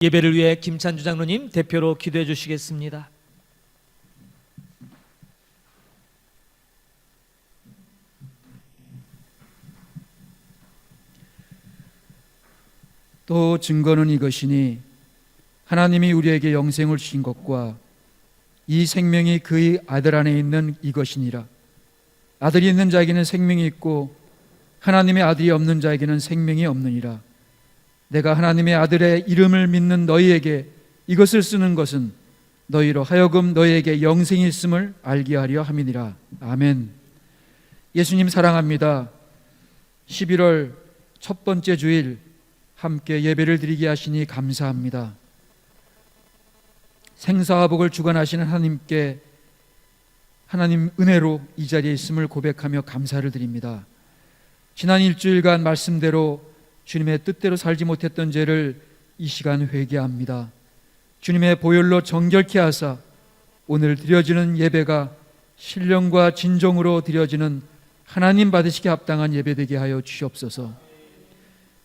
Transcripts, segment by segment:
예배를 위해 김찬주 장로님 대표로 기도해 주시겠습니다. 또 증거는 이것이니 하나님이 우리에게 영생을 주신 것과 이 생명이 그의 아들 안에 있는 이것이니라. 아들이 있는 자에게는 생명이 있고 하나님의 아들이 없는 자에게는 생명이 없느니라. 내가 하나님의 아들의 이름을 믿는 너희에게 이것을 쓰는 것은 너희로 하여금 너희에게 영생이 있음을 알게 하려 함이니라. 아멘. 예수님 사랑합니다. 11월 첫 번째 주일 함께 예배를 드리게 하시니 감사합니다. 생사화복을 주관하시는 하나님께 하나님 은혜로 이 자리에 있음을 고백하며 감사를 드립니다. 지난 일주일간 말씀대로 주님의 뜻대로 살지 못했던 죄를 이 시간 회개합니다. 주님의 보혈로 정결케 하사 오늘 드려지는 예배가 신령과 진정으로 드려지는 하나님 받으시기에 합당한 예배되게 하여 주시옵소서.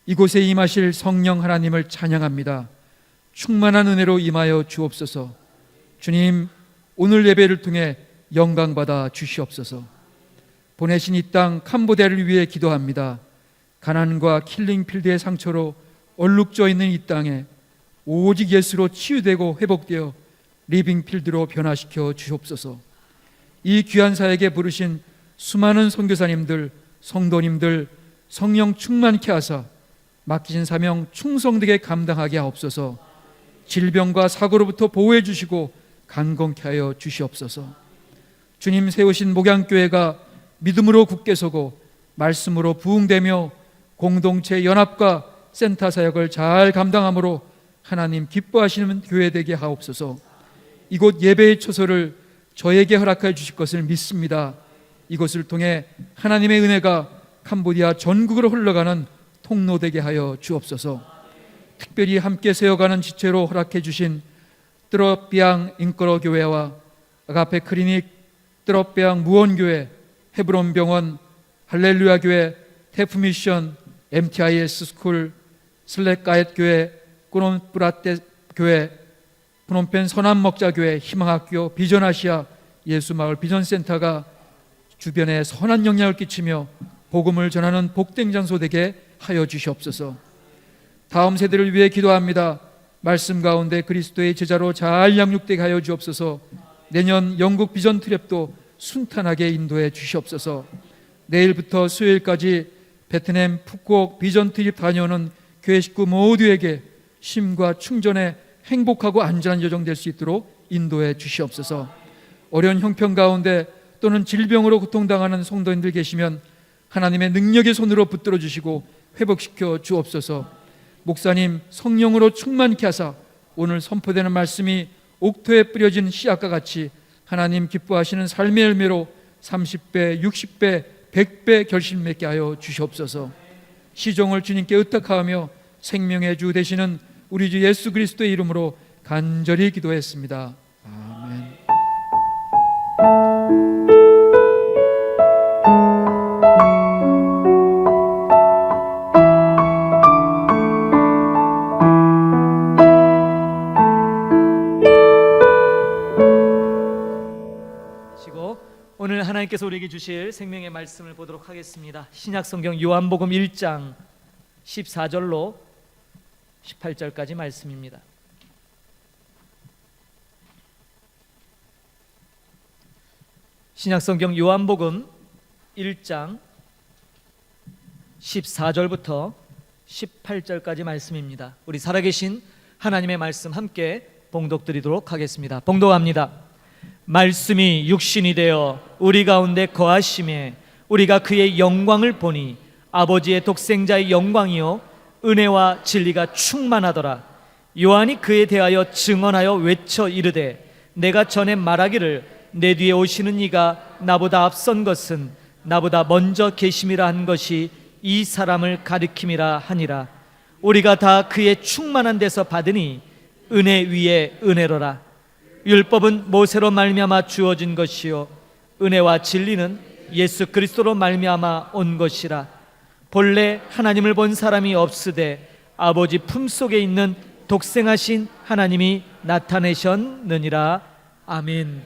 이곳에 임하실 성령 하나님을 찬양합니다. 충만한 은혜로 임하여 주옵소서. 주님, 오늘 예배를 통해 영광받아 주시옵소서. 보내신 이 땅 캄보디아를 위해 기도합니다. 가난과 킬링필드의 상처로 얼룩져 있는 이 땅에 오직 예수로 치유되고 회복되어 리빙필드로 변화시켜 주시옵소서. 이 귀한 사역에 부르신 수많은 선교사님들, 성도님들 성령 충만케 하사 맡기신 사명 충성되게 감당하게 하옵소서. 질병과 사고로부터 보호해 주시고 강건케 하여 주시옵소서. 주님 세우신 목양교회가 믿음으로 굳게 서고 말씀으로 부흥되며 공동체 연합과 센터 사역을 잘 감당함으로 하나님 기뻐하시는 교회 되게 하옵소서. 이곳 예배의 초소를 저에게 허락해 주실 것을 믿습니다. 이것을 통해 하나님의 은혜가 캄보디아 전국으로 흘러가는 통로 되게 하여 주옵소서. 특별히 함께 세워가는 지체로 허락해 주신 뜨럽비앙 인꺼러 교회와 아가페 클리닉, 뜨럽비앙 무원교회, 헤브론 병원, 할렐루야 교회, 테프 미션, MTIS 스쿨, 슬랙가엣 교회, 꾸놈브라떼 교회, 프놈펜 선한먹자 교회, 희망학교, 비전아시아 예수마을 비전센터가 주변에 선한 영향을 끼치며 복음을 전하는 복된 장소 되게 하여 주시옵소서. 다음 세대를 위해 기도합니다. 말씀 가운데 그리스도의 제자로 잘 양육되게 하여 주옵소서. 내년 영국 비전 트랩도 순탄하게 인도해 주시옵소서. 내일부터 수요일까지 베트남 푸꾸옥 비전 트립 다녀오는 교회 식구 모두에게 쉼과 충전의 행복하고 안전한 여정 될 수 있도록 인도해 주시옵소서. 어려운 형편 가운데 또는 질병으로 고통당하는 성도님들 계시면 하나님의 능력의 손으로 붙들어 주시고 회복시켜 주옵소서. 목사님 성령으로 충만케 하사 오늘 선포되는 말씀이 옥토에 뿌려진 씨앗과 같이 하나님 기뻐하시는 삶의 열매로 30배, 60배, 100배 결실 맺게 하여 주시옵소서. 시종을 주님께 의탁하며 생명의 주 되시는 우리 주 예수 그리스도의 이름으로 간절히 기도했습니다. 아멘. 오늘 하나님께서 우리에게 주실 생명의 말씀을 보도록 하겠습니다. 신약성경 요한복음 1장 14절로 18절까지 말씀입니다. 신약성경 요한복음 1장 14절부터 18절까지 말씀입니다. 우리 살아계신 하나님의 말씀 함께 봉독드리도록 하겠습니다. 봉독합니다. 말씀이 육신이 되어 우리 가운데 거하심에 우리가 그의 영광을 보니 아버지의 독생자의 영광이요 은혜와 진리가 충만하더라. 요한이 그에 대하여 증언하여 외쳐 이르되 내가 전에 말하기를 내 뒤에 오시는 이가 나보다 앞선 것은 나보다 먼저 계심이라 한 것이 이 사람을 가리킴이라 하니라. 우리가 다 그의 충만한 데서 받으니 은혜 위에 은혜로라. 율법은 모세로 말미암아 주어진 것이요 은혜와 진리는 예수 그리스도로 말미암아 온 것이라. 본래 하나님을 본 사람이 없으되 아버지 품속에 있는 독생하신 하나님이 나타내셨느니라. 아멘.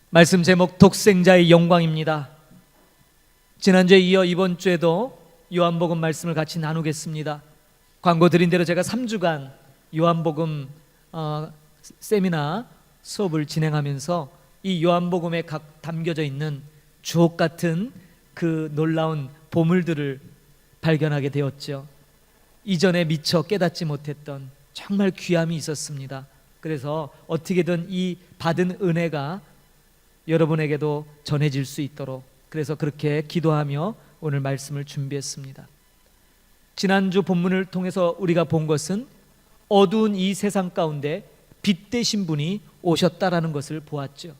말씀 제목 독생자의 영광입니다. 지난주에 이어 이번 주에도 요한복음 말씀을 같이 나누겠습니다. 광고 드린 대로 제가 3주간 요한복음 세미나 수업을 진행하면서 이 요한복음에 담겨져 있는 주옥 같은 그 놀라운 보물들을 발견하게 되었죠. 이전에 미처 깨닫지 못했던 정말 귀함이 있었습니다. 그래서 어떻게든 이 받은 은혜가 여러분에게도 전해질 수 있도록, 그래서 그렇게 기도하며 오늘 말씀을 준비했습니다. 지난주 본문을 통해서 우리가 본 것은 어두운 이 세상 가운데 빛 되신 분이 오셨다라는 것을 보았죠.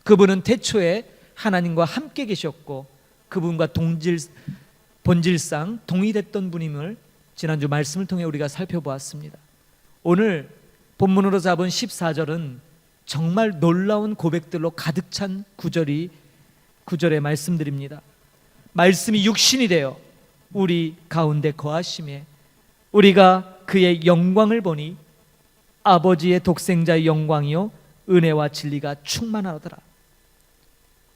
그분은 태초에 하나님과 함께 계셨고 그분과 본질상 동일했던 분임을 지난주 말씀을 통해 우리가 살펴보았습니다. 오늘 본문으로 잡은 14절은 정말 놀라운 고백들로 가득 찬 구절의 말씀드립니다. 말씀이 육신이 되어 우리 가운데 거하심에 우리가 그의 영광을 보니 아버지의 독생자의 영광이요 은혜와 진리가 충만하더라.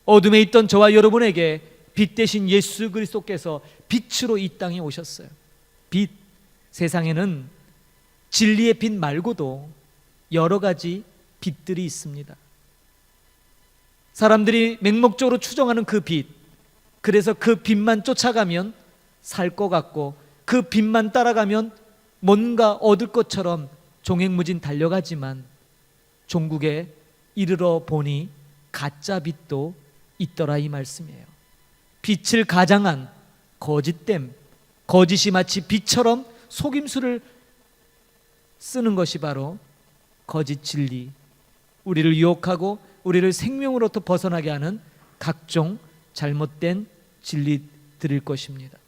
어둠에 있던 저와 여러분에게 빛 대신 예수 그리스도께서 빛으로 이 땅에 오셨어요. 빛, 세상에는 진리의 빛 말고도 여러 가지 빛들이 있습니다. 사람들이 맹목적으로 추정하는 그 빛, 그래서 그 빛만 쫓아가면 살 것 같고 그 빛만 따라가면 뭔가 얻을 것처럼 종횡무진 달려가지만 종국에 이르러 보니 가짜 빛도 있더라, 이 말씀이에요. 빛을 가장한 거짓됨, 거짓이 마치 빛처럼 속임수를 쓰는 것이 바로 거짓 진리, 우리를 유혹하고 우리를 생명으로부터 벗어나게 하는 각종 잘못된 진리들일 것입니다.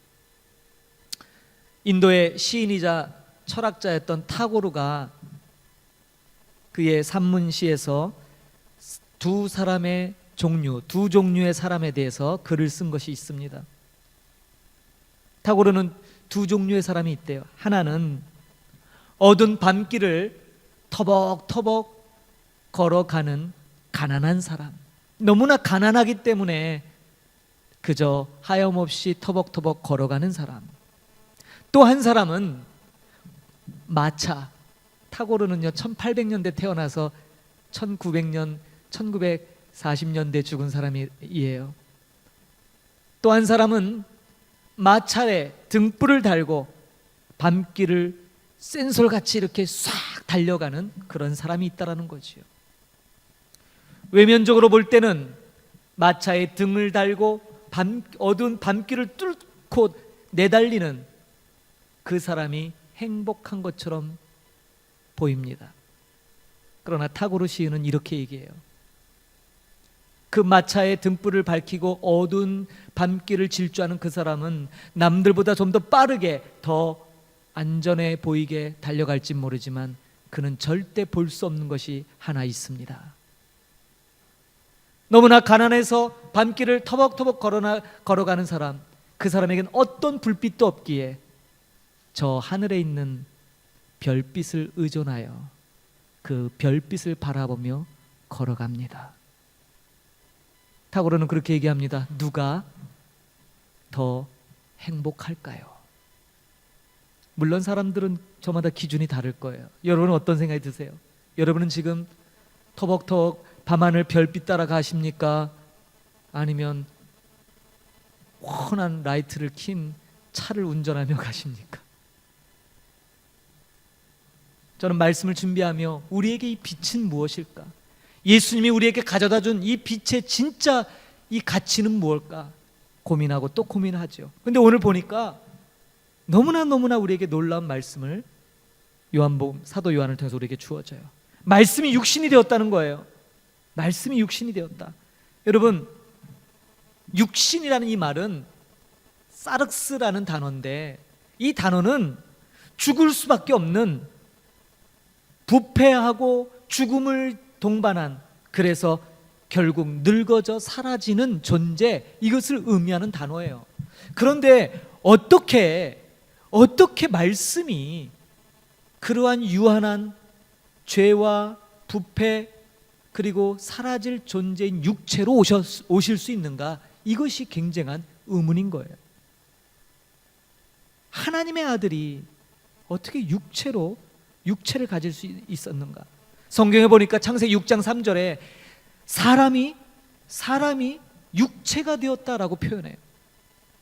인도의 시인이자 철학자였던 타고르가 그의 산문시에서 두 종류의 사람에 대해서 글을 쓴 것이 있습니다. 타고르는 두 종류의 사람이 있대요. 하나는 어두운 밤길을 터벅터벅 걸어가는 가난한 사람, 너무나 가난하기 때문에 그저 하염없이 터벅터벅 걸어가는 사람. 또 한 사람은 마차, 타고르는요 1800년대 태어나서 1940년대 죽은 사람이에요. 또 한 사람은 마차에 등불을 달고 밤길을 센솔같이 이렇게 싹 달려가는 그런 사람이 있다라는 거지요. 외면적으로 볼 때는 마차에 등을 달고 어두운 밤길을 뚫고 내달리는 그 사람이 행복한 것처럼 보입니다. 그러나 타고르 시인은 이렇게 얘기해요. 그 마차의 등불을 밝히고 어두운 밤길을 질주하는 그 사람은 남들보다 좀 더 빠르게, 더 안전해 보이게 달려갈지 모르지만 그는 절대 볼 수 없는 것이 하나 있습니다. 너무나 가난해서 밤길을 터벅터벅 걸어가는 사람, 그 사람에겐 어떤 불빛도 없기에 저 하늘에 있는 별빛을 의존하여 그 별빛을 바라보며 걸어갑니다. 타고르는 그렇게 얘기합니다. 누가 더 행복할까요? 물론 사람들은 저마다 기준이 다를 거예요. 여러분은 어떤 생각이 드세요? 여러분은 지금 터벅터벅 밤하늘 별빛 따라 가십니까? 아니면 환한 라이트를 킨 차를 운전하며 가십니까? 저는 말씀을 준비하며 우리에게 이 빛은 무엇일까? 예수님이 우리에게 가져다 준 이 빛의 진짜 이 가치는 무엇일까? 고민하고 또 고민하죠. 근데 오늘 보니까 너무나 우리에게 놀라운 말씀을 사도 요한을 통해서 우리에게 주어져요. 말씀이 육신이 되었다는 거예요. 말씀이 육신이 되었다. 여러분, 육신이라는 이 말은 사르스라는 단어인데, 이 단어는 죽을 수밖에 없는, 부패하고 죽음을 동반한, 그래서 결국 늙어져 사라지는 존재, 이것을 의미하는 단어예요. 그런데 어떻게 말씀이 그러한 유한한 죄와 부패 그리고 사라질 존재인 육체로 오실 수 있는가? 이것이 굉장한 의문인 거예요. 하나님의 아들이 어떻게 육체를 가질 수 있었는가? 성경에 보니까 창세기 6장 3절에 사람이 육체가 되었다라고 표현해요.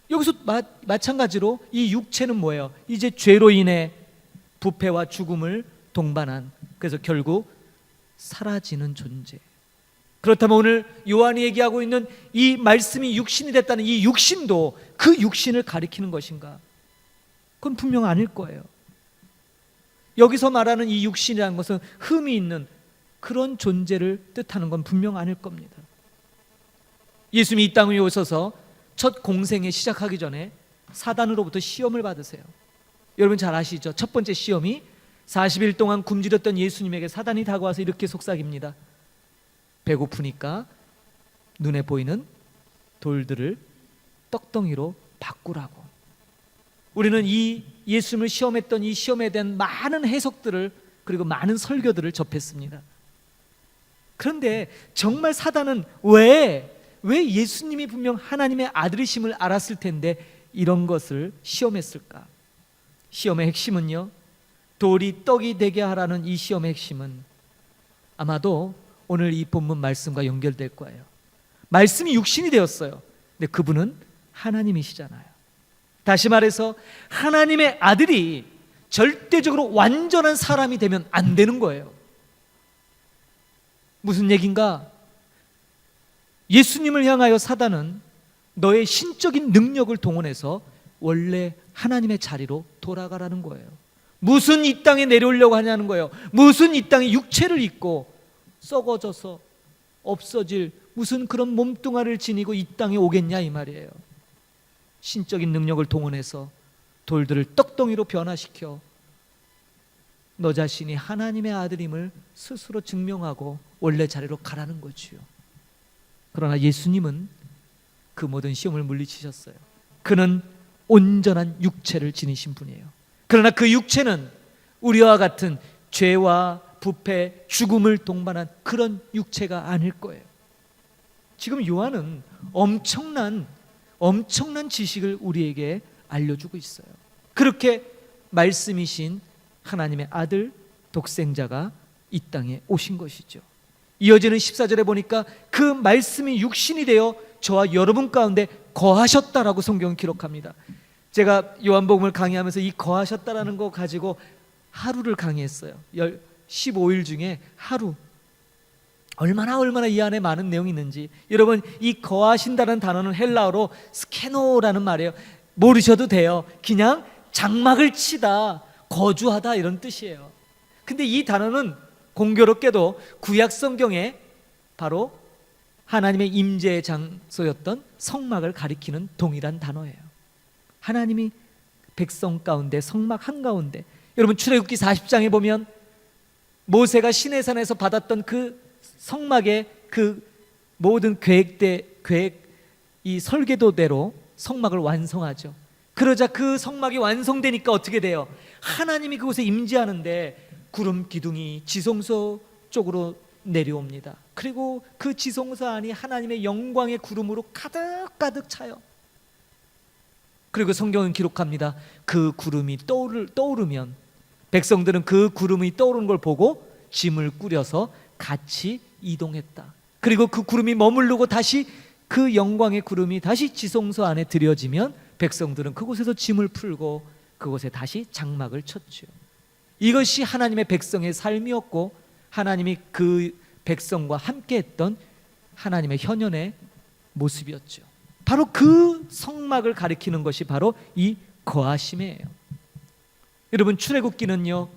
여기서 마찬가지로 이 육체는 뭐예요? 이제 죄로 인해 부패와 죽음을 동반한, 그래서 결국 사라지는 존재. 그렇다면 오늘 요한이 얘기하고 있는 이 말씀이 육신이 됐다는 이 육신도 그 육신을 가리키는 것인가? 그건 분명 아닐 거예요. 여기서 말하는 이 육신이라는 것은 흠이 있는 그런 존재를 뜻하는 건 분명 아닐 겁니다. 예수님이 이 땅에 오셔서 첫 공생에 시작하기 전에 사단으로부터 시험을 받으세요. 여러분 잘 아시죠? 첫 번째 시험이 40일 동안 굶주렸던 예수님에게 사단이 다가와서 이렇게 속삭입니다. 배고프니까 눈에 보이는 돌들을 떡덩이로 바꾸라고. 우리는 이 예수님을 시험했던 이 시험에 대한 많은 해석들을 그리고 많은 설교들을 접했습니다. 그런데 정말 사단은 왜 예수님이 분명 하나님의 아들이심을 알았을 텐데 이런 것을 시험했을까? 시험의 핵심은요, 돌이 떡이 되게 하라는 이 시험의 핵심은 아마도 오늘 이 본문 말씀과 연결될 거예요. 말씀이 육신이 되었어요. 근데 그분은 하나님이시잖아요. 다시 말해서 하나님의 아들이 절대적으로 완전한 사람이 되면 안 되는 거예요. 무슨 얘기인가? 예수님을 향하여 사단은 너의 신적인 능력을 동원해서 원래 하나님의 자리로 돌아가라는 거예요. 무슨 이 땅에 내려오려고 하냐는 거예요. 무슨 이 땅에 육체를 입고 썩어져서 없어질 무슨 그런 몸뚱아리를 지니고 이 땅에 오겠냐 이 말이에요. 신적인 능력을 동원해서 돌들을 떡덩이로 변화시켜 너 자신이 하나님의 아들임을 스스로 증명하고 원래 자리로 가라는 거지요. 그러나 예수님은 그 모든 시험을 물리치셨어요. 그는 온전한 육체를 지니신 분이에요. 그러나 그 육체는 우리와 같은 죄와 부패, 죽음을 동반한 그런 육체가 아닐 거예요. 지금 요한은 엄청난 지식을 우리에게 알려주고 있어요. 그렇게 말씀이신 하나님의 아들 독생자가 이 땅에 오신 것이죠. 이어지는 14절에 보니까 그 말씀이 육신이 되어 저와 여러분 가운데 거하셨다라고 성경은 기록합니다. 제가 요한복음을 강의하면서 이 거하셨다라는 거 가지고 하루를 강의했어요. 15일 중에 하루. 얼마나 이 안에 많은 내용이 있는지. 여러분, 이 거하신다는 단어는 헬라어로 스케노라는 말이에요. 모르셔도 돼요. 그냥 장막을 치다, 거주하다 이런 뜻이에요. 근데 이 단어는 공교롭게도 구약 성경에 바로 하나님의 임재의 장소였던 성막을 가리키는 동일한 단어예요. 하나님이 백성 가운데 성막 한가운데, 여러분 출애굽기 40장에 보면 모세가 시내산에서 받았던 그 성막의 그 모든 이 설계도대로 성막을 완성하죠. 그러자 그 성막이 완성되니까 어떻게 돼요? 하나님이 그곳에 임재하는데 구름 기둥이 지성소 쪽으로 내려옵니다. 그리고 그 지성소 안이 하나님의 영광의 구름으로 가득 차요. 그리고 성경은 기록합니다. 그 구름이 떠오르면 백성들은 그 구름이 떠오르는 걸 보고 짐을 꾸려서 같이 이동했다. 그리고 그 구름이 머무르고 다시 그 영광의 구름이 다시 지성소 안에 들여지면 백성들은 그곳에서 짐을 풀고 그곳에 다시 장막을 쳤죠. 이것이 하나님의 백성의 삶이었고 하나님이 그 백성과 함께했던 하나님의 현현의 모습이었죠. 바로 그 성막을 가리키는 것이 바로 이 거하심이에요. 여러분 출애굽기는요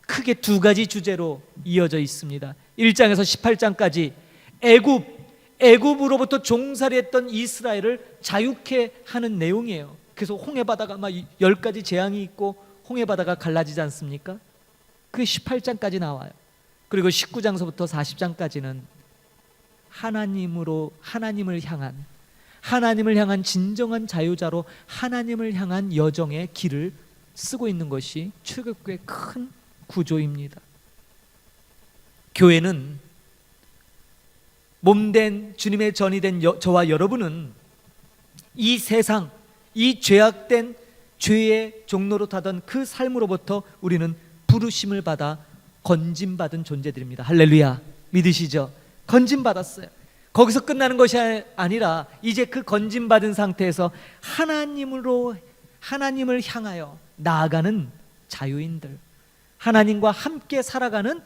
크게 두 가지 주제로 이어져 있습니다. 1장에서 18장까지 애굽으로부터 종살이했던 이스라엘을 자유케 하는 내용이에요. 그래서 홍해바다가 막 10가지 재앙이 있고 홍해바다가 갈라지지 않습니까? 그게 18장까지 나와요. 그리고 19장서부터 40장까지는 하나님을 향한 진정한 자유자로 하나님을 향한 여정의 길을 쓰고 있는 것이 출애굽기의 큰 구조입니다. 교회는 몸된 주님의 전이 된 저와 여러분은 이 세상, 이 죄악된 죄의 종로로 타던 그 삶으로부터 우리는 부르심을 받아 건짐받은 존재들입니다. 할렐루야. 믿으시죠? 건짐받았어요. 거기서 끝나는 것이 아니라 이제 그 건짐받은 상태에서 하나님을 향하여 나아가는 자유인들, 하나님과 함께 살아가는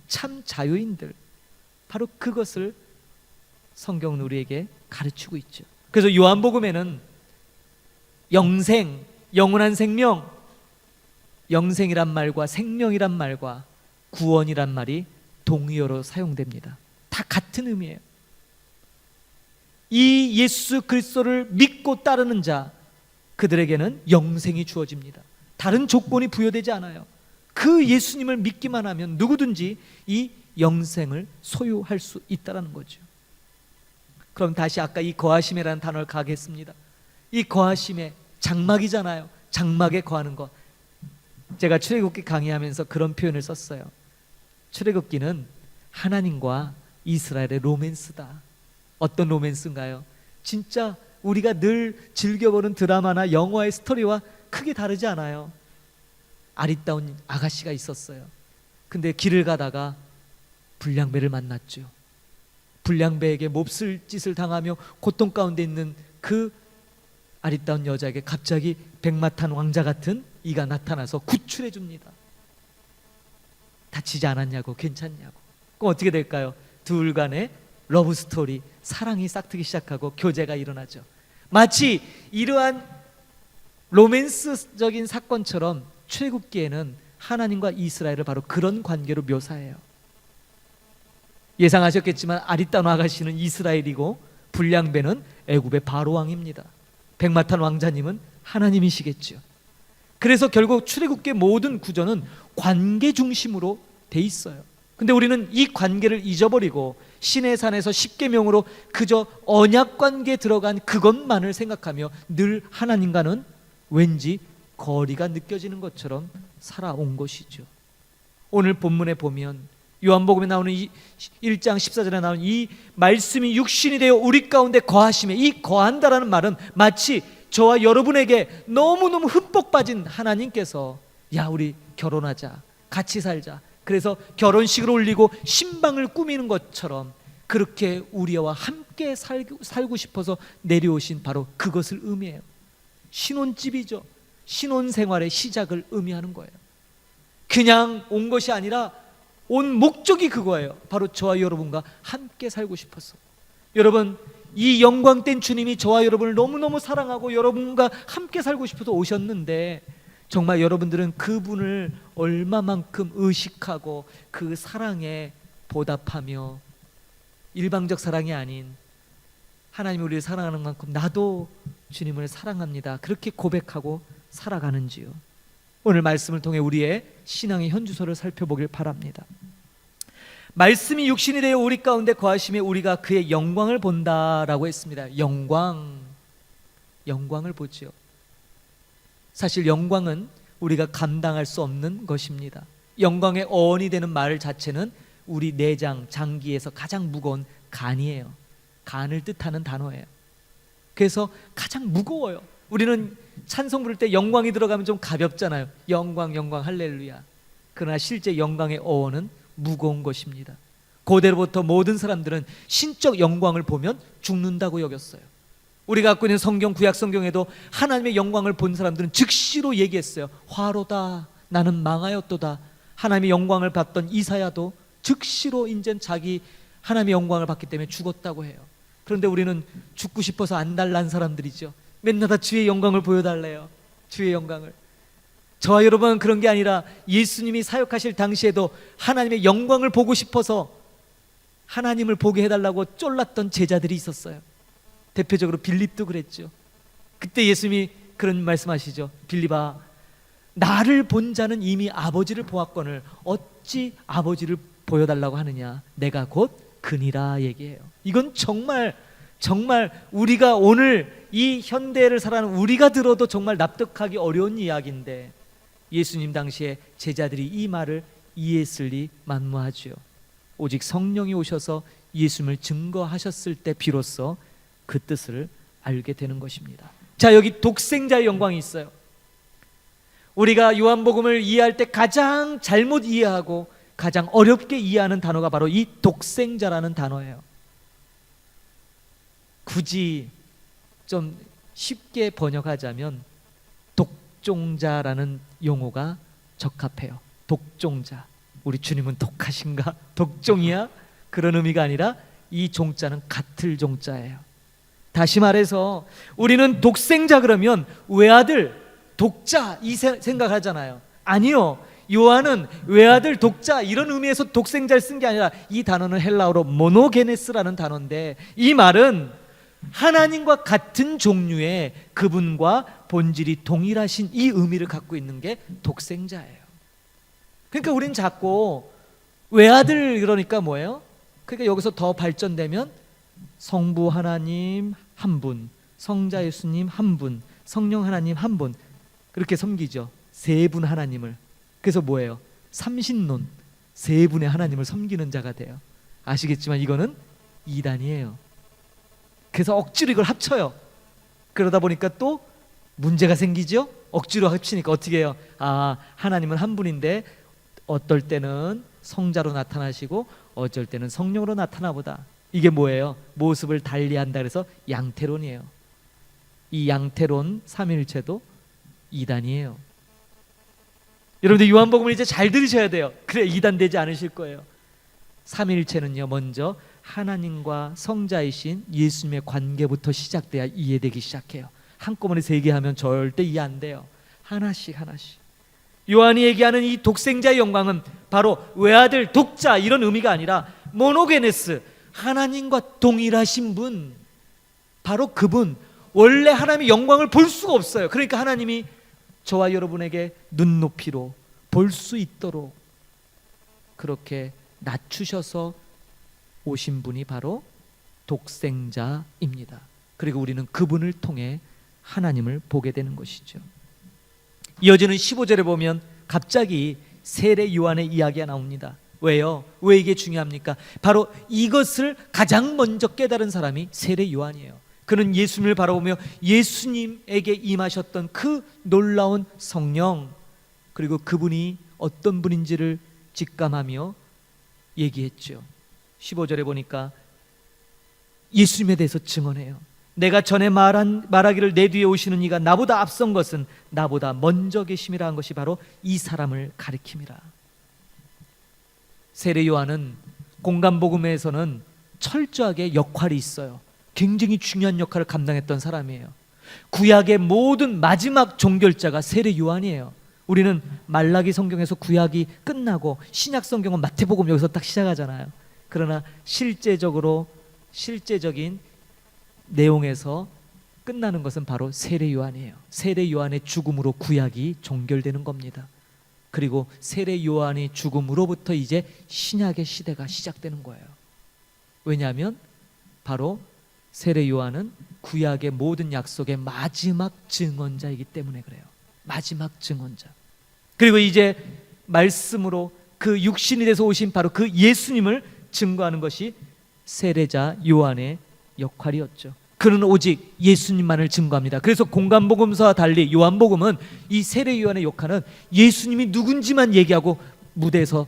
참 자유인들, 바로 그것을 성경은 우리에게 가르치고 있죠. 그래서 요한복음에는 영생, 영원한 생명, 영생이란 말과 생명이란 말과 구원이란 말이 동의어로 사용됩니다. 다 같은 의미예요. 이 예수 그리스도를 믿고 따르는 자, 그들에게는 영생이 주어집니다. 다른 조건이 부여되지 않아요. 그 예수님을 믿기만 하면 누구든지 이 영생을 소유할 수 있다는 거죠. 그럼 다시 아까 이 거하심이라는 단어를 가겠습니다. 이 거하심의 장막이잖아요. 장막에 거하는 것. 제가 출애굽기 강의하면서 그런 표현을 썼어요. 출애굽기는 하나님과 이스라엘의 로맨스다. 어떤 로맨스인가요? 진짜 우리가 늘 즐겨보는 드라마나 영화의 스토리와 크게 다르지 않아요. 아리따운 아가씨가 있었어요. 근데 길을 가다가 불량배를 만났죠. 불량배에게 몹쓸 짓을 당하며 고통 가운데 있는 그 아리따운 여자에게 갑자기 백마탄 왕자 같은 이가 나타나서 구출해 줍니다. 다치지 않았냐고, 괜찮냐고. 그럼 어떻게 될까요? 둘 간의 러브 스토리, 사랑이 싹트기 시작하고 교제가 일어나죠. 마치 이러한 로맨스적인 사건처럼 출애굽기에는 하나님과 이스라엘을 바로 그런 관계로 묘사해요. 예상하셨겠지만 아리따운 아가씨는 이스라엘이고 불량배는 애굽의 바로 왕입니다. 백마탄 왕자님은 하나님이시겠죠. 그래서 결국 출애굽기의 모든 구조는 관계 중심으로 돼 있어요. 근데 우리는 이 관계를 잊어버리고 시내산에서 십계명으로 그저 언약 관계에 들어간 그것만을 생각하며 늘 하나님과는 왠지 거리가 느껴지는 것처럼 살아온 것이죠. 오늘 본문에 보면 요한복음에 나오는 1장 14절에 나오는 이 말씀이 육신이 되어 우리 가운데 거하심에, 이 거한다라는 말은 마치 저와 여러분에게 너무너무 흠뻑 빠진 하나님께서 야, 우리 결혼하자, 같이 살자, 그래서 결혼식을 올리고 신방을 꾸미는 것처럼 그렇게 우리와 함께 살고 싶어서 내려오신 바로 그것을 의미해요. 신혼집이죠. 신혼생활의 시작을 의미하는 거예요. 그냥 온 것이 아니라 온 목적이 그거예요. 바로 저와 여러분과 함께 살고 싶어서. 여러분, 이 영광된 주님이 저와 여러분을 너무너무 사랑하고 여러분과 함께 살고 싶어서 오셨는데 정말 여러분들은 그분을 얼마만큼 의식하고 그 사랑에 보답하며 일방적 사랑이 아닌 하나님이 우리를 사랑하는 만큼 나도 주님을 사랑합니다, 그렇게 고백하고 살아가는지요. 오늘 말씀을 통해 우리의 신앙의 현주소를 살펴보길 바랍니다. 말씀이 육신이 되어 우리 가운데 거하심에 우리가 그의 영광을 본다라고 했습니다. 영광을 보죠. 사실 영광은 우리가 감당할 수 없는 것입니다. 영광의 어원이 되는 말 자체는 우리 내장, 장기에서 가장 무거운 간이에요. 간을 뜻하는 단어예요. 그래서 가장 무거워요. 우리는 찬송 부를 때 영광이 들어가면 좀 가볍잖아요. 영광, 영광, 할렐루야. 그러나 실제 영광의 어원은 무거운 것입니다. 고대로부터 모든 사람들은 신적 영광을 보면 죽는다고 여겼어요. 우리가 갖고 있는 성경, 구약 성경에도 하나님의 영광을 본 사람들은 즉시로 얘기했어요. 화로다, 나는 망하였도다. 하나님의 영광을 봤던 이사야도 즉시로 인젠 자기 하나님의 영광을 봤기 때문에 죽었다고 해요. 그런데 우리는 죽고 싶어서 안달난 사람들이죠. 맨날 다 주의 영광을 보여달래요. 주의 영광을. 저와 여러분은 그런 게 아니라 예수님이 사역하실 당시에도 하나님의 영광을 보고 싶어서 하나님을 보게 해달라고 쫄랐던 제자들이 있었어요. 대표적으로 빌립도 그랬죠. 그때 예수님이 그런 말씀하시죠. 빌립아, 나를 본 자는 이미 아버지를 보았거늘 어찌 아버지를 보여달라고 하느냐. 내가 곧 그니라 얘기해요. 이건 정말 우리가 오늘 이 현대를 살아가는 우리가 들어도 정말 납득하기 어려운 이야기인데 예수님 당시에 제자들이 이 말을 이해했으리 만무하지요. 오직 성령이 오셔서 예수님을 증거하셨을 때 비로소 그 뜻을 알게 되는 것입니다. 자, 여기 독생자의 영광이 있어요. 우리가 요한복음을 이해할 때 가장 잘못 이해하고 가장 어렵게 이해하는 단어가 바로 이 독생자라는 단어예요. 굳이 좀 쉽게 번역하자면 독종자라는 용어가 적합해요. 독종자. 우리 주님은 독하신가? 독종이야? 그런 의미가 아니라 이 종자는 같을 종자예요. 다시 말해서 우리는 독생자 그러면 외아들, 독자 이 생각하잖아요. 아니요. 요한은 외아들, 독자 이런 의미에서 독생자를 쓴 게 아니라 이 단어는 헬라어로 모노게네스라는 단어인데 이 말은 하나님과 같은 종류의 그분과 본질이 동일하신 이 의미를 갖고 있는 게 독생자예요. 그러니까 우린 자꾸 외아들 그러니까 뭐예요? 그러니까 여기서 더 발전되면 성부 하나님 한 분, 성자 예수님 한 분, 성령 하나님 한 분 그렇게 섬기죠. 세 분 하나님을. 그래서 뭐예요? 삼신론, 세 분의 하나님을 섬기는 자가 돼요. 아시겠지만 이거는 이단이에요. 그래서 억지로 이걸 합쳐요. 그러다 보니까 또 문제가 생기죠. 억지로 합치니까 어떻게 해요? 아, 하나님은 한 분인데 어떨 때는 성자로 나타나시고 어쩔 때는 성령으로 나타나보다. 이게 뭐예요? 모습을 달리한다 그래서 양태론이에요. 이 양태론 삼위일체도 이단이에요. 여러분들 요한복음을 이제 잘 들으셔야 돼요. 그래 이단 되지 않으실 거예요. 삼위일체는요, 먼저 하나님과 성자이신 예수님의 관계부터 시작돼야 이해되기 시작해요. 한꺼번에 세 개 하면 절대 이해 안 돼요. 하나씩 하나씩. 요한이 얘기하는 이 독생자의 영광은 바로 외아들, 독자 이런 의미가 아니라 모노게네스, 하나님과 동일하신 분, 바로 그분. 원래 하나님의 영광을 볼 수가 없어요. 그러니까 하나님이 저와 여러분에게 눈높이로 볼 수 있도록 그렇게 낮추셔서 오신 분이 바로 독생자입니다. 그리고 우리는 그분을 통해 하나님을 보게 되는 것이죠. 이어지는 15절에 보면 갑자기 세례 요한의 이야기가 나옵니다. 왜요? 왜 이게 중요합니까? 바로 이것을 가장 먼저 깨달은 사람이 세례 요한이에요. 그는 예수님을 바라보며 예수님에게 임하셨던 그 놀라운 성령, 그리고 그분이 어떤 분인지를 직감하며 얘기했죠. 15절에 보니까 예수님에 대해서 증언해요. 내가 전에 말하기를 내 뒤에 오시는 이가 나보다 앞선 것은 나보다 먼저 계심이라 한 것이 바로 이 사람을 가리킴이라. 세례 요한은 공간복음에서는 철저하게 역할이 있어요. 굉장히 중요한 역할을 감당했던 사람이에요. 구약의 모든 마지막 종결자가 세례 요한이에요. 우리는 말라기 성경에서 구약이 끝나고 신약 성경은 마태복음 여기서 딱 시작하잖아요. 그러나 실제적인 내용에서 끝나는 것은 바로 세례 요한이에요. 세례 요한의 죽음으로 구약이 종결되는 겁니다. 그리고 세례 요한의 죽음으로부터 이제 신약의 시대가 시작되는 거예요. 왜냐하면 바로 세례 요한은 구약의 모든 약속의 마지막 증언자이기 때문에 그래요. 마지막 증언자. 그리고 이제 말씀으로 그 육신이 돼서 오신 바로 그 예수님을 증거하는 것이 세례자 요한의 역할이었죠. 그는 오직 예수님만을 증거합니다. 그래서 공간복음서와 달리 요한복음은 이 세례 요한의 역할은 예수님이 누군지만 얘기하고 무대에서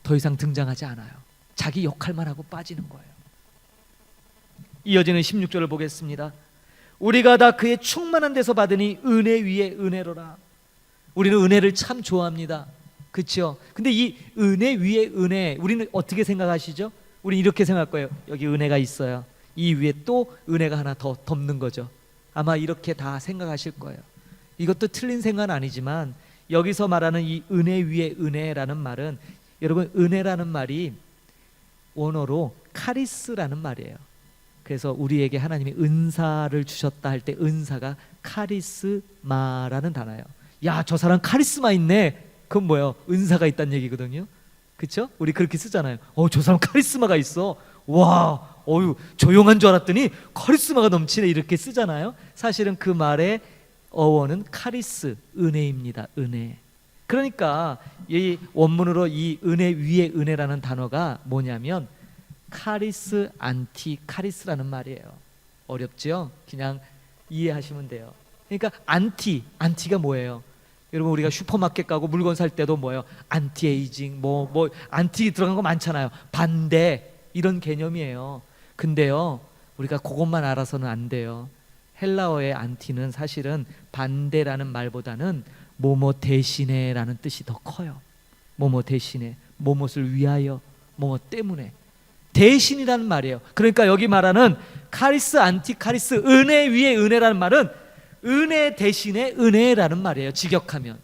더 이상 등장하지 않아요. 자기 역할만 하고 빠지는 거예요. 이어지는 16절을 보겠습니다. 우리가 다 그의 충만한 데서 받으니 은혜 위에 은혜로라. 우리는 은혜를 참 좋아합니다. 그렇죠? 근데 이 은혜 위에 은혜, 우리는 어떻게 생각하시죠? 우리 이렇게 생각할 거예요. 여기 은혜가 있어요. 이 위에 또 은혜가 하나 더 덮는 거죠. 아마 이렇게 다 생각하실 거예요. 이것도 틀린 생각은 아니지만 여기서 말하는 이 은혜 위에 은혜라는 말은, 여러분 은혜라는 말이 원어로 카리스라는 말이에요. 그래서 우리에게 하나님이 은사를 주셨다 할 때 은사가 카리스마라는 단어예요. 야, 저 사람 카리스마 있네. 그건 뭐예요? 은사가 있다는 얘기거든요. 그렇죠? 우리 그렇게 쓰잖아요. 저 사람 카리스마가 있어. 와, 조용한 줄 알았더니 카리스마가 넘치네. 이렇게 쓰잖아요. 사실은 그 말의 어원은 카리스, 은혜입니다. 은혜. 그러니까 이 원문으로 이 은혜 위에 은혜라는 단어가 뭐냐면 카리스 안티 카리스라는 말이에요. 어렵죠? 그냥 이해하시면 돼요. 그러니까 안티가 뭐예요? 여러분 우리가 슈퍼마켓 가고 물건 살 때도 뭐예요? 안티에이징 뭐 안티 들어간 거 많잖아요. 반대 이런 개념이에요. 근데요 우리가 그것만 알아서는 안 돼요. 헬라어의 안티는 사실은 반대라는 말보다는 뭐뭐 대신에라는 뜻이 더 커요. 뭐뭐 대신에, 뭐뭇을 위하여, 뭐뭐 때문에 대신이라는 말이에요. 그러니까 여기 말하는 카리스 안티 카리스 은혜 위에 은혜라는 말은 은혜 대신에 은혜라는 말이에요. 직역하면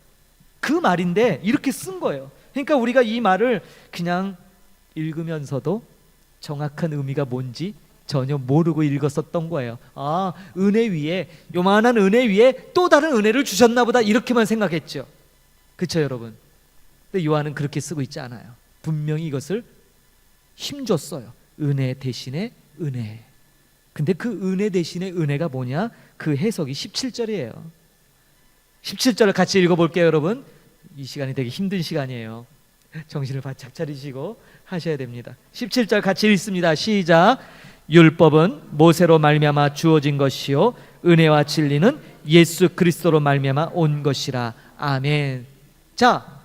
그 말인데 이렇게 쓴 거예요. 그러니까 우리가 이 말을 그냥 읽으면서도 정확한 의미가 뭔지 전혀 모르고 읽었었던 거예요. 아, 은혜 위에, 요만한 은혜 위에 또 다른 은혜를 주셨나 보다 이렇게만 생각했죠. 그렇죠 여러분? 근데 요한은 그렇게 쓰고 있지 않아요. 분명히 이것을 힘줬어요. 은혜 대신에 은혜. 근데 그 은혜 대신에 은혜가 뭐냐? 그 해석이 17절이에요 17절을 같이 읽어볼게요 여러분. 이 시간이 되게 힘든 시간이에요. 정신을 바짝 차리시고 하셔야 됩니다. 17절 같이 읽습니다. 시작. 율법은 모세로 말미암아 주어진 것이요 은혜와 진리는 예수 그리스도로 말미암아 온 것이라. 아멘. 자,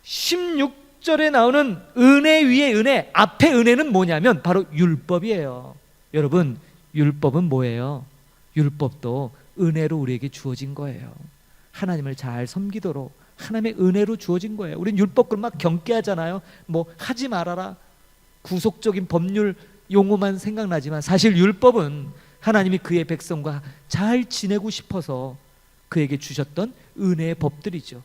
16절에 나오는 은혜 위에 은혜, 앞에 은혜는 뭐냐면 바로 율법이에요. 여러분 율법은 뭐예요? 율법도 은혜로 우리에게 주어진 거예요. 하나님을 잘 섬기도록 하나님의 은혜로 주어진 거예요. 우린 율법을 막 경계하잖아요. 뭐 하지 말아라, 구속적인 법률 용어만 생각나지만 사실 율법은 하나님이 그의 백성과 잘 지내고 싶어서 그에게 주셨던 은혜의 법들이죠.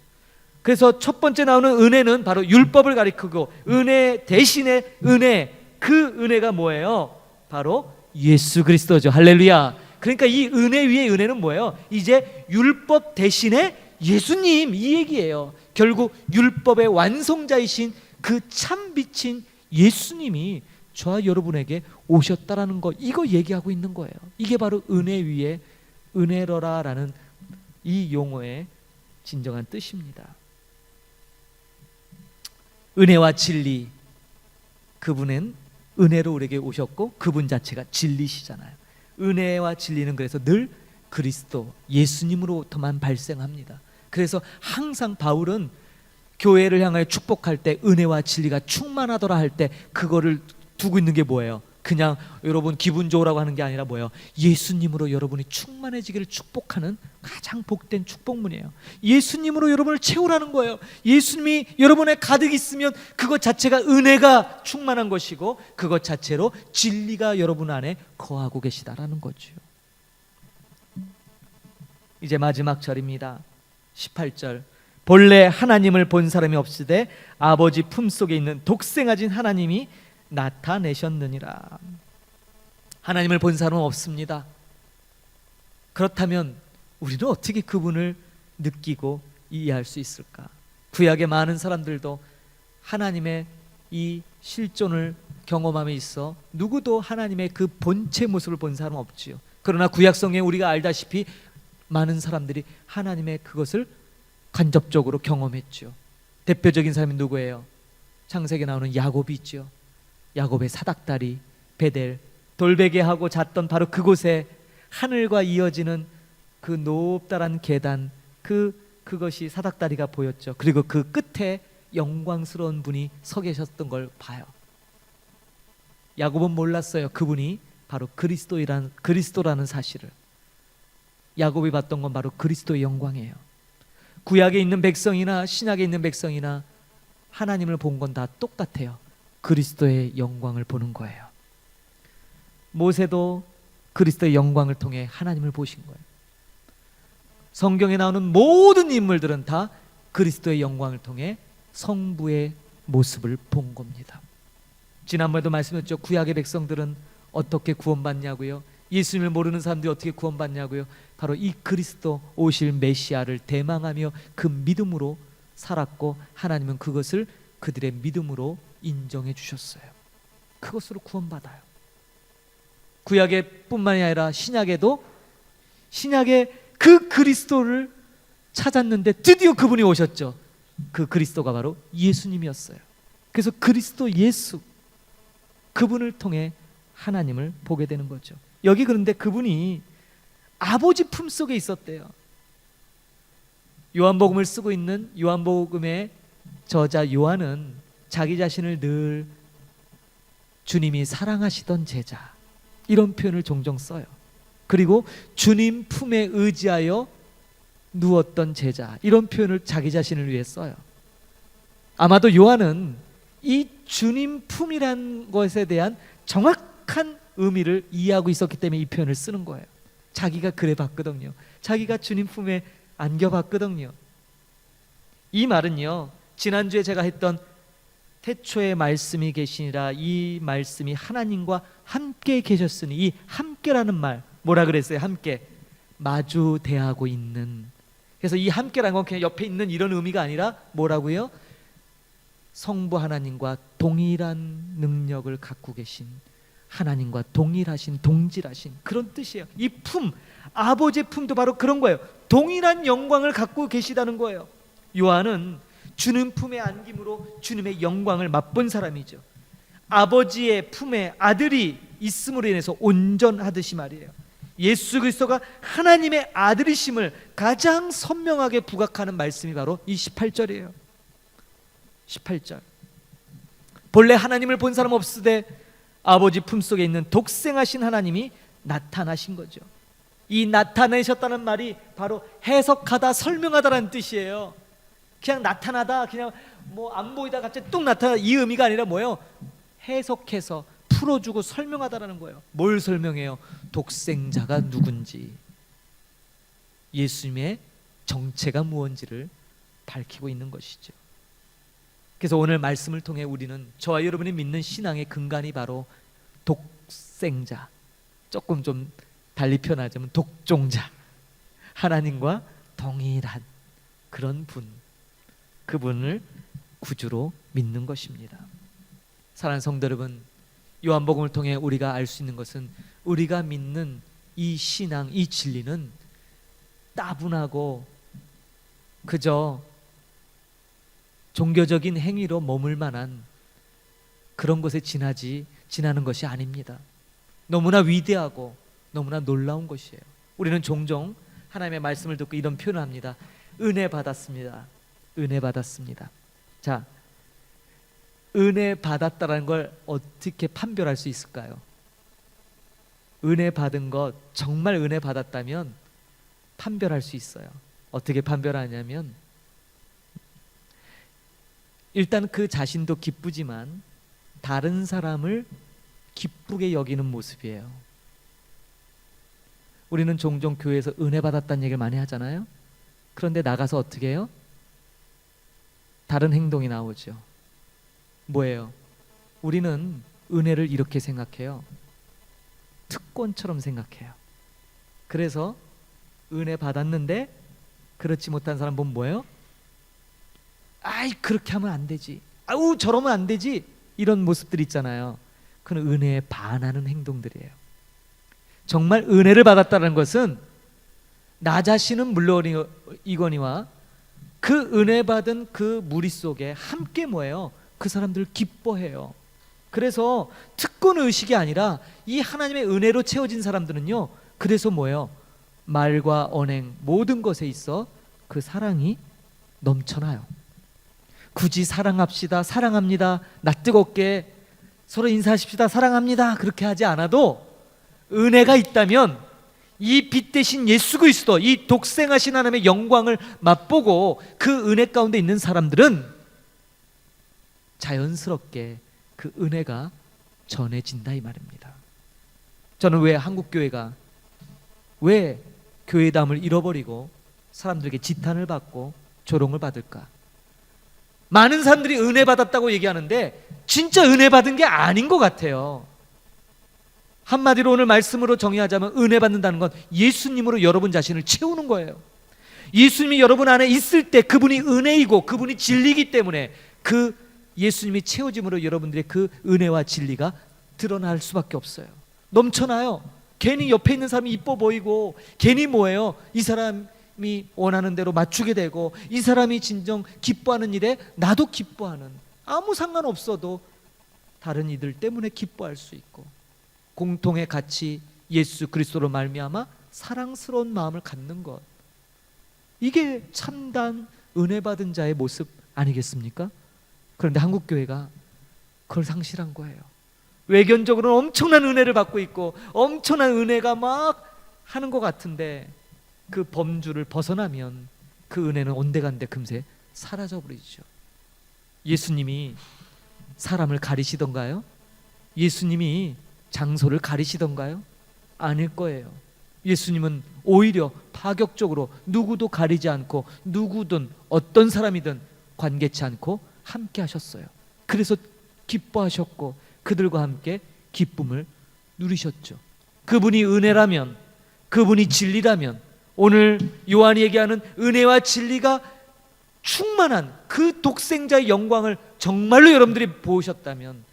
그래서 첫 번째 나오는 은혜는 바로 율법을 가리키고 은혜 대신에 은혜, 그 은혜가 뭐예요? 바로 예수 그리스도죠. 할렐루야. 그러니까 이 은혜 위에 은혜는 뭐예요? 이제 율법 대신에 예수님, 이 얘기예요. 결국 율법의 완성자이신 그 참 빛인 예수님이 저와 여러분에게 오셨다라는 거, 이거 얘기하고 있는 거예요. 이게 바로 은혜 위에 은혜로라라는 이 용어의 진정한 뜻입니다. 은혜와 진리, 그분은 은혜로 우리에게 오셨고 그분 자체가 진리시잖아요. 은혜와 진리는 그래서 늘 그리스도 예수님으로부터만 발생합니다. 그래서 항상 바울은 교회를 향하여 축복할 때 은혜와 진리가 충만하더라 할 때 그거를 두고 있는 게 뭐예요? 그냥 여러분 기분 좋으라고 하는 게 아니라 뭐예요? 예수님으로 여러분이 충만해지기를 축복하는 가장 복된 축복문이에요. 예수님으로 여러분을 채우라는 거예요. 예수님이 여러분에 가득 있으면 그것 자체가 은혜가 충만한 것이고 그것 자체로 진리가 여러분 안에 거하고 계시다라는 거죠. 이제 마지막 절입니다. 18절. 본래 하나님을 본 사람이 없으되 아버지 품속에 있는 독생아진 하나님이 나타내셨느니라. 하나님을 본 사람은 없습니다. 그렇다면 우리는 어떻게 그분을 느끼고 이해할 수 있을까? 구약의 많은 사람들도 하나님의 이 실존을 경험함에 있어 누구도 하나님의 그 본체 모습을 본 사람은 없지요. 그러나 구약성경에 우리가 알다시피 많은 사람들이 하나님의 그것을 간접적으로 경험했죠. 대표적인 사람이 누구예요? 창세기에 나오는 야곱이 있죠. 야곱의 사닥다리 베델, 돌베개하고 잤던 바로 그곳에 하늘과 이어지는 그 높다란 계단, 그것이 사닥다리가 보였죠. 그리고 그 끝에 영광스러운 분이 서 계셨던 걸 봐요. 야곱은 몰랐어요. 그분이 바로 그리스도라는 사실을. 야곱이 봤던 건 바로 그리스도의 영광이에요. 구약에 있는 백성이나 신약에 있는 백성이나 하나님을 본 건 다 똑같아요. 그리스도의 영광을 보는 거예요. 모세도 그리스도의 영광을 통해 하나님을 보신 거예요. 성경에 나오는 모든 인물들은 다 그리스도의 영광을 통해 성부의 모습을 본 겁니다. 지난번에도 말씀드렸죠. 구약의 백성들은 어떻게 구원받냐고요? 예수님을 모르는 사람들이 어떻게 구원받냐고요? 바로 이 그리스도 오실 메시아를 대망하며 그 믿음으로 살았고 하나님은 그것을 그들의 믿음으로 인정해 주셨어요. 그것으로 구원받아요. 구약에 뿐만이 아니라 신약에도 신약에 그 그리스도를 찾았는데 드디어 그분이 오셨죠. 그 그리스도가 바로 예수님이었어요. 그래서 그리스도 예수, 그분을 통해 하나님을 보게 되는 거죠. 여기 그런데 그분이 아버지 품속에 있었대요. 요한복음을 쓰고 있는 요한복음의 저자 요한은 자기 자신을 늘 주님이 사랑하시던 제자, 이런 표현을 종종 써요. 그리고 주님 품에 의지하여 누웠던 제자, 이런 표현을 자기 자신을 위해 써요. 아마도 요한은 이 주님 품이란 것에 대한 정확한 의미를 이해하고 있었기 때문에 이 표현을 쓰는 거예요. 자기가 그래 봤거든요. 자기가 주님 품에 안겨봤거든요. 이 말은요, 지난주에 제가 했던 태초에 말씀이 계시니라, 이 말씀이 하나님과 함께 계셨으니, 이 함께라는 말 뭐라 그랬어요? 함께, 마주 대하고 있는. 그래서 이 함께라는 건 그냥 옆에 있는 이런 의미가 아니라 뭐라고요? 성부 하나님과 동일한 능력을 갖고 계신, 하나님과 동일하신, 동질하신 그런 뜻이에요. 이 품, 아버지의 품도 바로 그런 거예요. 동일한 영광을 갖고 계시다는 거예요. 요한은 주님 품에 안김으로 주님의 영광을 맛본 사람이죠. 아버지의 품에 아들이 있음으로 인해서 온전하듯이 말이에요. 예수 그리스도가 하나님의 아들이심을 가장 선명하게 부각하는 말씀이 바로 이 18절이에요. 18절. 본래 하나님을 본 사람 없으되 아버지 품속에 있는 독생하신 하나님이 나타나신 거죠. 이 나타내셨다는 말이 바로 해석하다, 설명하다라는 뜻이에요. 그냥 나타나다, 그냥 뭐 안 보이다 갑자기 뚝 나타나, 이 의미가 아니라 뭐예요? 해석해서 풀어주고 설명하다라는 거예요. 뭘 설명해요? 독생자가 누군지, 예수님의 정체가 무언지를 밝히고 있는 것이죠. 그래서 오늘 말씀을 통해 우리는, 저와 여러분이 믿는 신앙의 근간이 바로 독생자, 조금 좀 달리 표현하자면 독종자, 하나님과 동일한 그런 분, 그분을 구주로 믿는 것입니다. 사랑하는 성도 여러분, 요한복음을 통해 우리가 알 수 있는 것은, 우리가 믿는 이 신앙, 이 진리는 따분하고 그저 종교적인 행위로 머물 만한 그런 것에 지나는 것이 아닙니다. 너무나 위대하고 너무나 놀라운 것이에요. 우리는 종종 하나님의 말씀을 듣고 이런 표현을 합니다. 은혜 받았습니다. 은혜 받았습니다. 자, 은혜 받았다는 걸 어떻게 판별할 수 있을까요? 은혜 받은 것, 정말 은혜 받았다면 판별할 수 있어요. 어떻게 판별하냐면, 일단 그 자신도 기쁘지만 다른 사람을 기쁘게 여기는 모습이에요. 우리는 종종 교회에서 은혜 받았다는 얘기를 많이 하잖아요. 그런데 나가서 어떻게 해요? 다른 행동이 나오죠. 뭐예요? 우리는 은혜를 이렇게 생각해요. 특권처럼 생각해요. 그래서 은혜 받았는데 그렇지 못한 사람 보면 뭐예요? 아이, 그렇게 하면 안 되지, 아우 저러면 안 되지, 이런 모습들 있잖아요. 그건 은혜에 반하는 행동들이에요. 정말 은혜를 받았다는 것은 나 자신은 물론이거니와 그 은혜 받은 그 무리 속에 함께 뭐예요? 그 사람들 기뻐해요. 그래서 특권 의식이 아니라 이 하나님의 은혜로 채워진 사람들은요, 그래서 뭐예요? 말과 언행 모든 것에 있어 그 사랑이 넘쳐나요. 굳이 사랑합시다, 사랑합니다, 나 뜨겁게 서로 인사하십시다, 사랑합니다, 그렇게 하지 않아도 은혜가 있다면 이 빛 대신 예수 그리스도, 이 독생하신 하나님의 영광을 맛보고 그 은혜 가운데 있는 사람들은 자연스럽게 그 은혜가 전해진다, 이 말입니다. 저는 왜 한국교회가 왜 교회담을 잃어버리고 사람들에게 지탄을 받고 조롱을 받을까? 많은 사람들이 은혜 받았다고 얘기하는데 진짜 은혜 받은 게 아닌 것 같아요. 한마디로 오늘 말씀으로 정의하자면, 은혜 받는다는 건 예수님으로 여러분 자신을 채우는 거예요. 예수님이 여러분 안에 있을 때 그분이 은혜이고 그분이 진리이기 때문에 그 예수님이 채워짐으로 여러분들의 그 은혜와 진리가 드러날 수밖에 없어요. 넘쳐나요. 괜히 옆에 있는 사람이 이뻐 보이고, 괜히 뭐예요? 이 사람 원하는 대로 맞추게 되고 이 사람이 진정 기뻐하는 일에 나도 기뻐하는, 아무 상관없어도 다른 이들 때문에 기뻐할 수 있고 공통의 가치 예수 그리스도로 말미암아 사랑스러운 마음을 갖는 것, 이게 참단 은혜 받은 자의 모습 아니겠습니까? 그런데 한국교회가 그걸 상실한 거예요. 외견적으로는 엄청난 은혜를 받고 있고 엄청난 은혜가 막 하는 것 같은데 그 범주를 벗어나면 그 은혜는 온데간데 금세 사라져버리죠. 예수님이 사람을 가리시던가요? 예수님이 장소를 가리시던가요? 아닐 거예요. 예수님은 오히려 파격적으로 누구도 가리지 않고 누구든 어떤 사람이든 관계치 않고 함께 하셨어요. 그래서 기뻐하셨고 그들과 함께 기쁨을 누리셨죠. 그분이 은혜라면, 그분이 진리라면, 오늘 요한이 얘기하는 은혜와 진리가 충만한 그 독생자의 영광을 정말로 여러분들이 보셨다면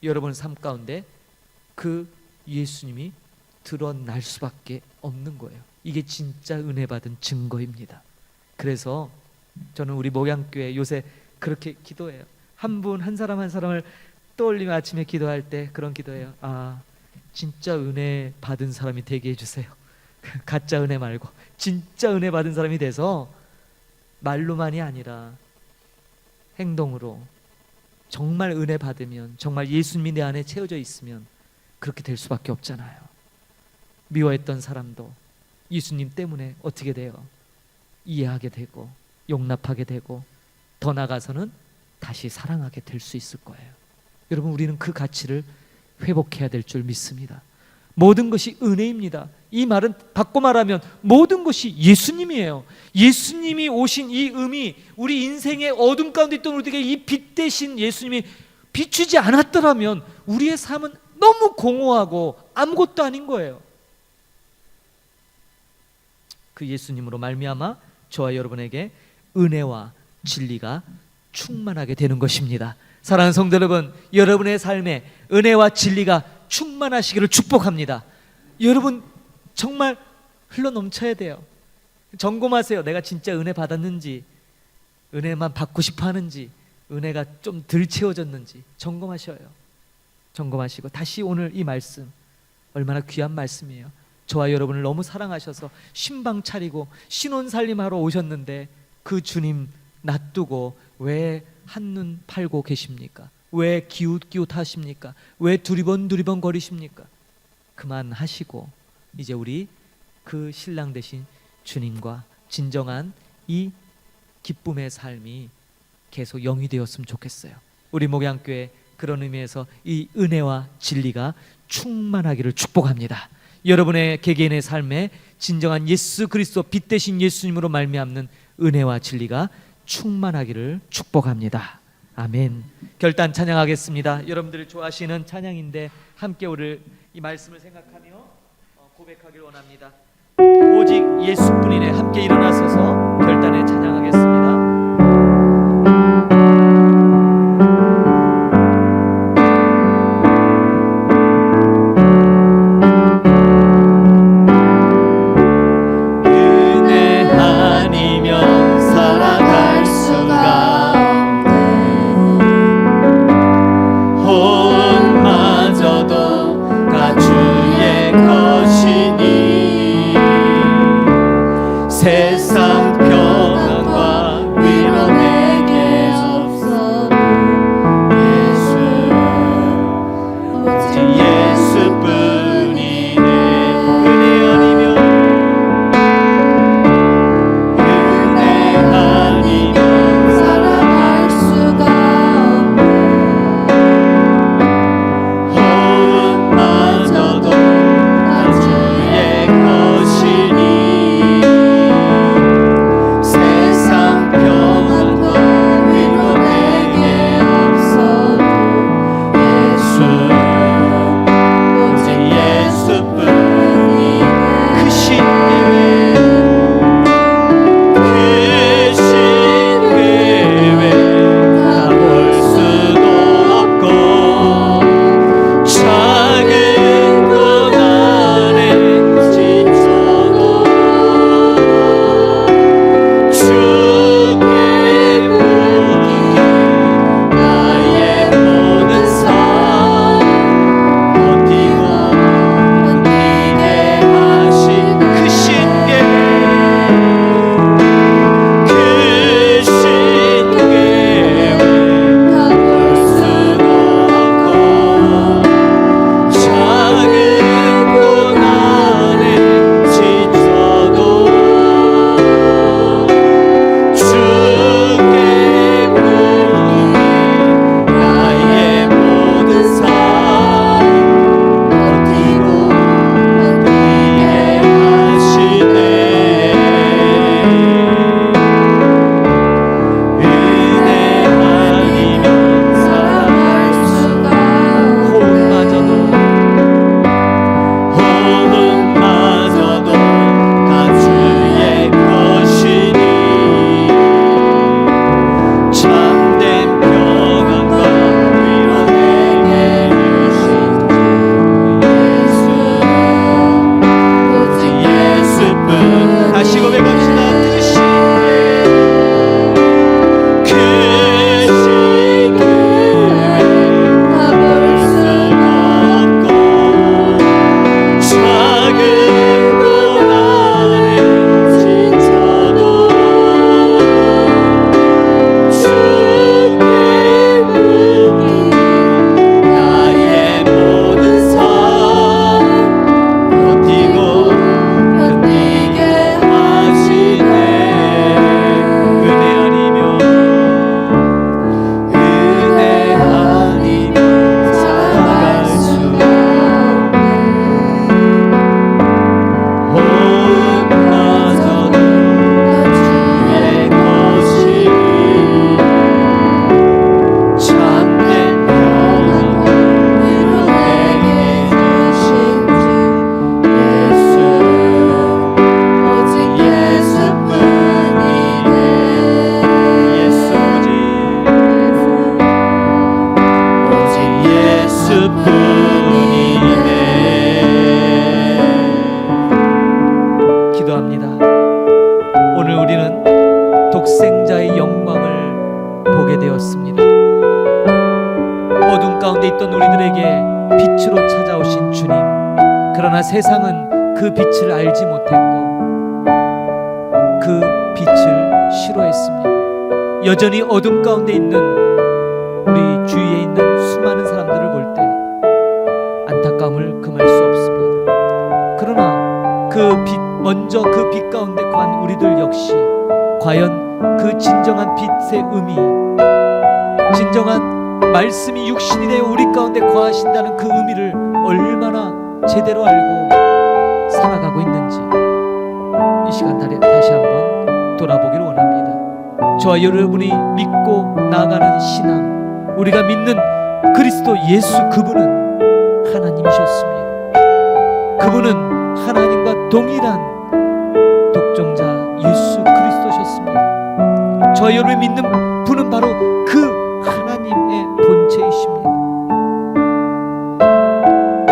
여러분 삶 가운데 그 예수님이 드러날 수밖에 없는 거예요. 이게 진짜 은혜 받은 증거입니다. 그래서 저는 우리 목양교회 요새 그렇게 기도해요. 한 분 한 사람 한 사람을 떠올리며 아침에 기도할 때 그런 기도해요. 아, 진짜 은혜 받은 사람이 되게 해주세요. 가짜 은혜 말고 진짜 은혜 받은 사람이 돼서 말로만이 아니라 행동으로 정말 은혜 받으면, 정말 예수님이 내 안에 채워져 있으면 그렇게 될 수밖에 없잖아요. 미워했던 사람도 예수님 때문에 어떻게 돼요? 이해하게 되고 용납하게 되고 더 나아가서는 다시 사랑하게 될 수 있을 거예요. 여러분, 우리는 그 가치를 회복해야 될 줄 믿습니다. 모든 것이 은혜입니다. 이 말은 바꿔 말하면 모든 것이 예수님이에요. 예수님이 오신 이 의미, 우리 인생의 어둠 가운데 있던 우리에게 이 빛 대신 예수님이 비추지 않았더라면 우리의 삶은 너무 공허하고 아무것도 아닌 거예요. 그 예수님으로 말미암아 저와 여러분에게 은혜와 진리가 충만하게 되는 것입니다. 사랑하는 성도 여러분, 여러분의 삶에 은혜와 진리가 충만하시기를 축복합니다. 여러분 정말 흘러넘쳐야 돼요. 점검하세요. 내가 진짜 은혜 받았는지, 은혜만 받고 싶어 하는지, 은혜가 좀 덜 채워졌는지 점검하셔요. 점검하시고 다시 오늘 이 말씀, 얼마나 귀한 말씀이에요. 저와 여러분을 너무 사랑하셔서 신방 차리고 신혼 살림하러 오셨는데 그 주님 놔두고 왜 한눈 팔고 계십니까? 왜 기웃기웃하십니까? 왜 두리번 거리십니까? 그만하시고 이제 우리 그 신랑 되신 주님과 진정한 이 기쁨의 삶이 계속 영이 되었으면 좋겠어요. 우리 목양교회 그런 의미에서 이 은혜와 진리가 충만하기를 축복합니다. 여러분의 개개인의 삶에 진정한 예수 그리스도 빛 대신 예수님으로 말미암는 은혜와 진리가 충만하기를 축복합니다. 아멘. 결단 찬양하겠습니다. 여러분들이 좋아하시는 찬양인데 함께 오늘 이 말씀을 생각하며 고백하길 원합니다. 오직 예수뿐이네. 함께 일어나서서 결단에 찬양하겠습니다. 세상 평안 예수뿐이네. 기도합니다. 오늘 우리는 독생자의 영광을 보게 되었습니다. 어둠 가운데 있던 우리들에게 빛으로 찾아오신 주님, 그러나 세상은 그 빛을 알지 못했고 그 빛을 싫어했습니다. 여전히 어둠 가운데 있는 우리 주위에 있는 수많은 사람들을 볼 때 안타까움을 금할 수 없습니다. 그러나 그 빛, 먼저 그 빛 가운데 거한 우리들 역시 과연 그 진정한 빛의 의미, 진정한 말씀이 육신이 되어 우리 가운데 거하신다는 그 의미를 얼마나 제대로 알고 살아가고 있는지 이 시간 다시 한번 돌아보기를 원합니다. 저와 여러분이 믿고 나아가는 신앙, 우리가 믿는 그리스도 예수, 그분은 하나님이셨습니다. 그분은 하나님과 동일한 독종자 예수 그리스도셨습니다. 저와 여러분이 믿는 분은 바로 그 하나님의 본체이십니다.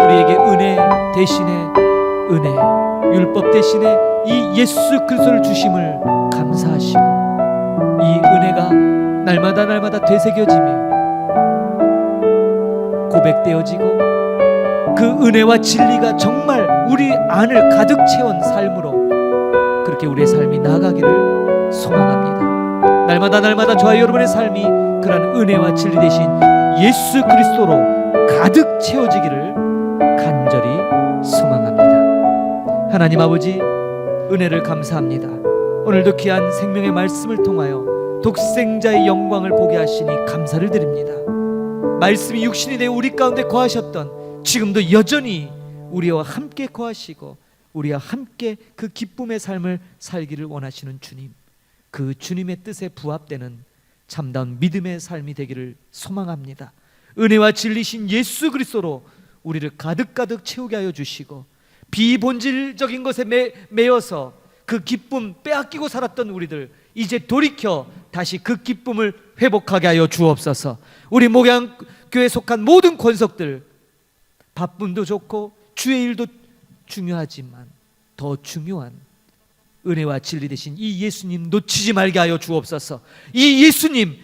우리에게 은혜 대신에 은혜, 율법 대신에 이 예수 그리스도를 주심을 감사하시고 이 은혜가 날마다 되새겨지며 고백되어지고 그 은혜와 진리가 정말 우리 안을 가득 채운 삶으로 그렇게 우리의 삶이 나아가기를 소망합니다. 날마다 저와 여러분의 삶이 그런 은혜와 진리 대신 예수 그리스도로 가득 채워지기를 간절히 소망합니다. 하나님 아버지, 은혜를 감사합니다. 오늘도 귀한 생명의 말씀을 통하여 독생자의 영광을 보게 하시니 감사를 드립니다. 말씀이 육신이 되어 우리 가운데 거하셨던 지금도 여전히 우리와 함께 거하시고 우리와 함께 그 기쁨의 삶을 살기를 원하시는 주님, 그 주님의 뜻에 부합되는 참다운 믿음의 삶이 되기를 소망합니다. 은혜와 진리신 예수 그리스도로 우리를 가득 채우게 하여 주시고 비본질적인 것에 매여서 그 기쁨 빼앗기고 살았던 우리들 이제 돌이켜 다시 그 기쁨을 회복하게 하여 주옵소서. 우리 목양교회에 속한 모든 권속들, 바쁨도 좋고 주의 일도 중요하지만 더 중요한 은혜와 진리 되신 이 예수님 놓치지 말게 하여 주옵소서. 이 예수님,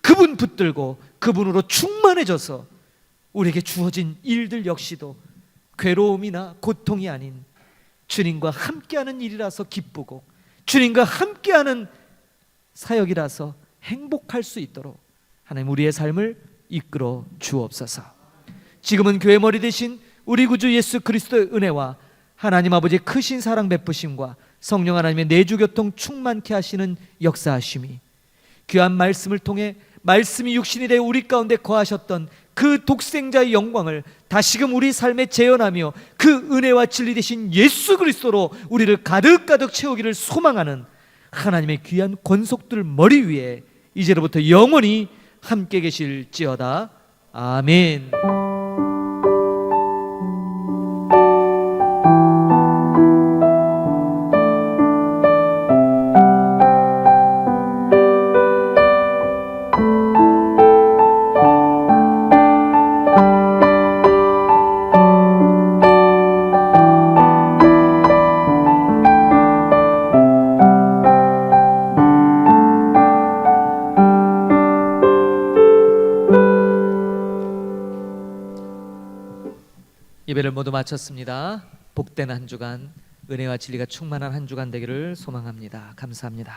그분 붙들고 그분으로 충만해져서 우리에게 주어진 일들 역시도 괴로움이나 고통이 아닌 주님과 함께하는 일이라서 기쁘고 주님과 함께하는 사역이라서 행복할 수 있도록 하나님 우리의 삶을 이끌어 주옵소서. 지금은 교회 머리 되신 우리 구주 예수 그리스도의 은혜와 하나님 아버지의 크신 사랑 베푸심과 성령 하나님의 내주교통 충만케 하시는 역사하심이 귀한 말씀을 통해 말씀이 육신이 되어 우리 가운데 거하셨던 그 독생자의 영광을 다시금 우리 삶에 재현하며 그 은혜와 진리 되신 예수 그리스도로 우리를 가득 채우기를 소망하는 하나님의 귀한 권속들 머리 위에 이제로부터 영원히 함께 계실지어다. 아멘. 예배를 모두 마쳤습니다. 복된 한 주간, 은혜와 진리가 충만한 한 주간 되기를 소망합니다. 감사합니다.